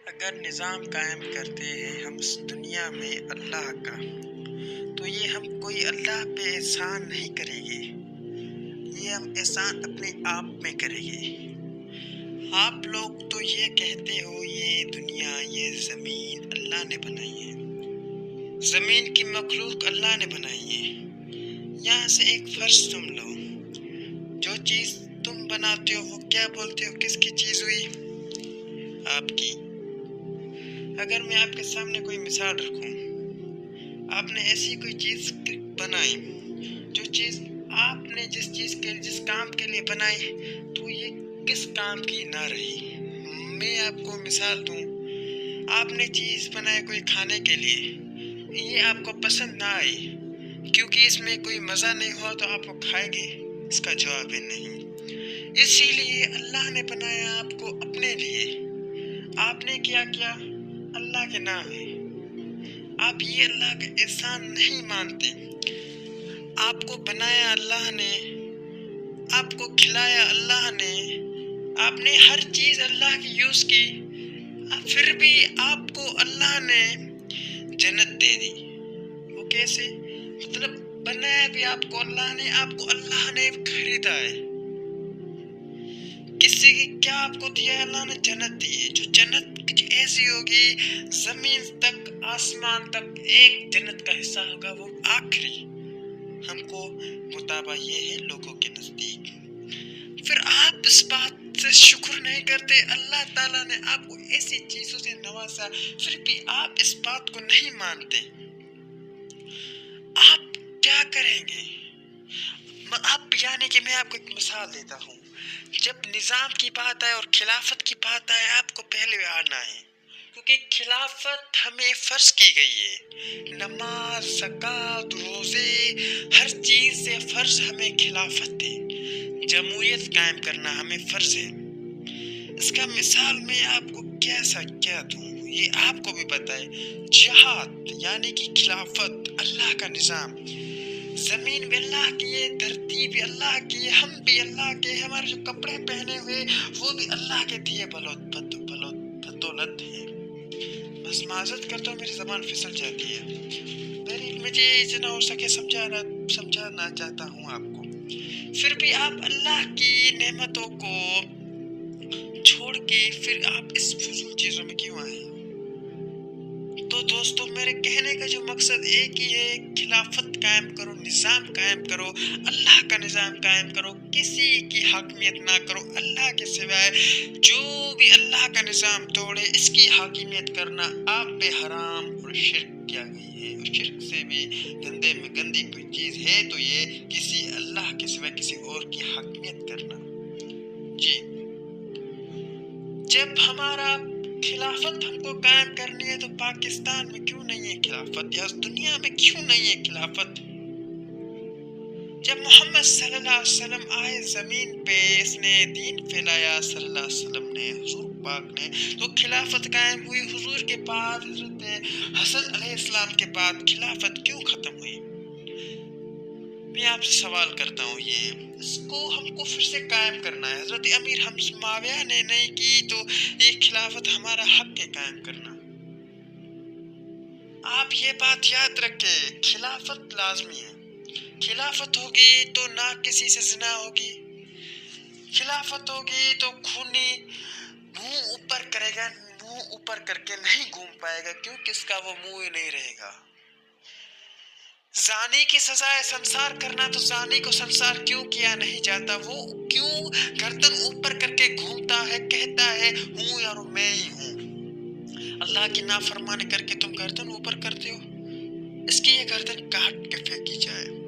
اگر نظام قائم کرتے ہیں ہم اس دنیا میں اللہ کا، تو یہ ہم کوئی اللہ پہ احسان نہیں کریں گے، یہ ہم احسان اپنے آپ میں کریں گے۔ آپ لوگ تو یہ کہتے ہو یہ دنیا، یہ زمین اللہ نے بنائی ہے، زمین کی مخلوق اللہ نے بنائی ہے۔ یہاں سے ایک فرض تم لو، جو چیز تم بناتے ہو وہ کیا بولتے ہو کس کی چیز ہوئی؟ آپ کی۔ اگر میں آپ کے سامنے کوئی مثال رکھوں، آپ نے ایسی کوئی چیز بنائی، جو چیز آپ نے جس کام کے لیے بنائی تو یہ کس کام کی نہ رہی۔ میں آپ کو مثال دوں، آپ نے چیز بنائی کوئی کھانے کے لیے، یہ آپ کو پسند نہ آئی کیونکہ اس میں کوئی مزہ نہیں ہوا تو آپ کو کھائیں گے؟ اس کا جواب ہے نہیں۔ اسی لیے اللہ نے بنایا آپ کو اپنے لیے، آپ نے کیا اللہ کے نام ہے۔ آپ یہ اللہ کا احسان نہیں مانتے۔ آپ کو بنایا اللہ نے، آپ کو کھلایا اللہ نے، آپ نے ہر چیز اللہ کی یوز کی، پھر بھی آپ کو اللہ نے جنت دے دی۔ وہ کیسے؟ مطلب بنایا بھی آپ کو اللہ نے، آپ کو اللہ نے خریدا ہے۔ کسی کی کیا آپ کو دیا ہے؟ اللہ نے جنت دی ہے، جو جنت کچھ ایسی ہوگی، زمین تک آسمان تک ایک جنت کا حصہ ہوگا، وہ آخری۔ ہم کو مطابع یہ ہے لوگوں کے نزدیک۔ پھر آپ اس بات سے شکر نہیں کرتے، اللہ تعالیٰ نے آپ کو ایسی چیزوں سے نوازا، پھر بھی آپ اس بات کو نہیں مانتے۔ آپ کیا کریں گے؟ یعنی کہ میں آپ کو ایک مثال دیتا ہوں، جب نظام کی بات آئے اور خلافت کی بات آئے، آپ کو پہلے آنا ہے، کیونکہ خلافت ہمیں فرض کی گئی ہے۔ نماز، زکوٰۃ، روزے، ہر چیز سے فرض ہمیں خلافت ہے۔ جمہوریت قائم کرنا ہمیں فرض ہے۔ اس کا مثال میں آپ کو کیسا کیا دوں، یہ آپ کو بھی پتہ ہے۔ جہاد یعنی کہ خلافت، اللہ کا نظام، زمین بھی اللہ کی ہے، دھرتی بھی اللہ کی ہے، ہم بھی اللہ کے، ہمارے جو کپڑے پہنے ہوئے وہ بھی اللہ کے دیے بدولت ہے۔ بس معذرت کرتا ہوں، میری زبان پھسل جاتی ہے، مجھے جتنا ہو سکے سمجھانا چاہتا ہوں آپ کو۔ پھر بھی آپ اللہ کی نعمتوں کو چھوڑ کے پھر آپ اس فضول چیزوں میں کیوں آئے؟ تو دوستو، میرے کہنے کا جو مقصد ایک ہی ہے، خلافت قائم کرو، نظام قائم کرو، اللہ کا نظام قائم کرو، کسی کی حاکمیت نہ کرو اللہ کے سوائے۔ جو بھی اللہ کا نظام توڑے، اس کی حاکمیت کرنا آپ پہ حرام اور شرک کیا گئی ہے۔ اور شرک سے بھی گندے میں گندی کوئی چیز ہے تو یہ کسی اللہ کے سوائے کسی اور کی حاکمیت کرنا۔ جی، جب ہمارا خلافت ہم کو قائم کرنی ہے تو پاکستان میں کیوں نہیں ہے خلافت، یا دنیا میں کیوں نہیں ہے خلافت؟ جب محمد صلی اللہ علیہ وسلم آئے زمین پہ، اس نے دین پھیلایا صلی اللہ علیہ وسلم نے، حضور پاک نے، تو خلافت قائم ہوئی۔ حضور کے بعد حضرت حسن علیہ السلام کے بعد خلافت کیوں ختم ہوئی؟ میں آپ سے سوال کرتا ہوں، اس کو ہم کو پھر سے قائم کرنا ہے۔ حضرت امیر حمزہ معاویہ نے نہیں کی تو یہ خلافت ہمارا حق ہے قائم کرنا۔ آپ یہ بات یاد رکھیں، خلافت لازمی ہے۔ خلافت ہوگی تو نہ کسی سے زنا ہوگی، خلافت ہوگی تو خونی منہ اوپر کرے گا، منہ اوپر کر کے نہیں گھوم پائے گا کیونکہ اس کا وہ منہ ہی نہیں رہے گا۔ زانی کی سزا ہے سنسار کرنا، تو زانی کو سنسار کیوں کیا نہیں جاتا؟ وہ کیوں گردن اوپر کر کے گھومتا ہے، کہتا ہے ہوں یار میں ہی ہوں؟ اللہ کی نافرمانی کر کے تم گردن اوپر کرتے ہو، اس کی یہ گردن کاٹ کے پھینکی جائے۔